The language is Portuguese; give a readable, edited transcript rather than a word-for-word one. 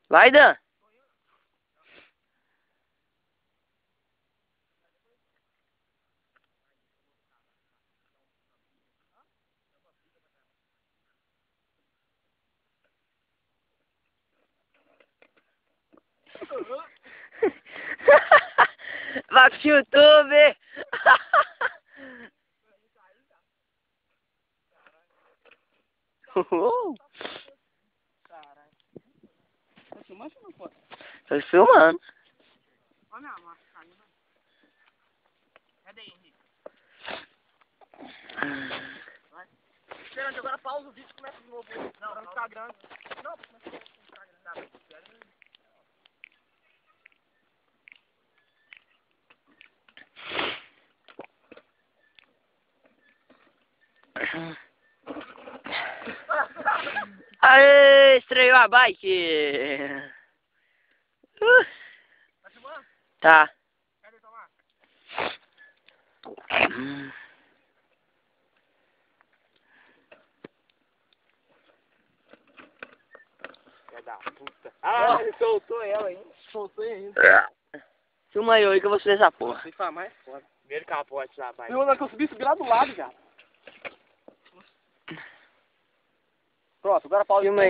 Vai, Dan. Vai pro YouTube. Caralho. Tá filmando ou não pode? Tô filmando. Olha minha massa, cara. Cadê, Henrique? Vai. Esperando, agora pausa o vídeo e começa de novo. Não, no Instagram. Não, começa no Instagram. Tá, Aê, estreou a bike. tá filmando? Tá. Cadê Tomás? Filha da puta. Ah, ele soltou ela ainda. Soltou ainda. Filma aí, que eu vou fazer essa porra. Tem que falar mais foda. Primeiro capote lá, vai. Não, na que eu subi lá do lado, já. Pronto, agora pausa. Filma aí.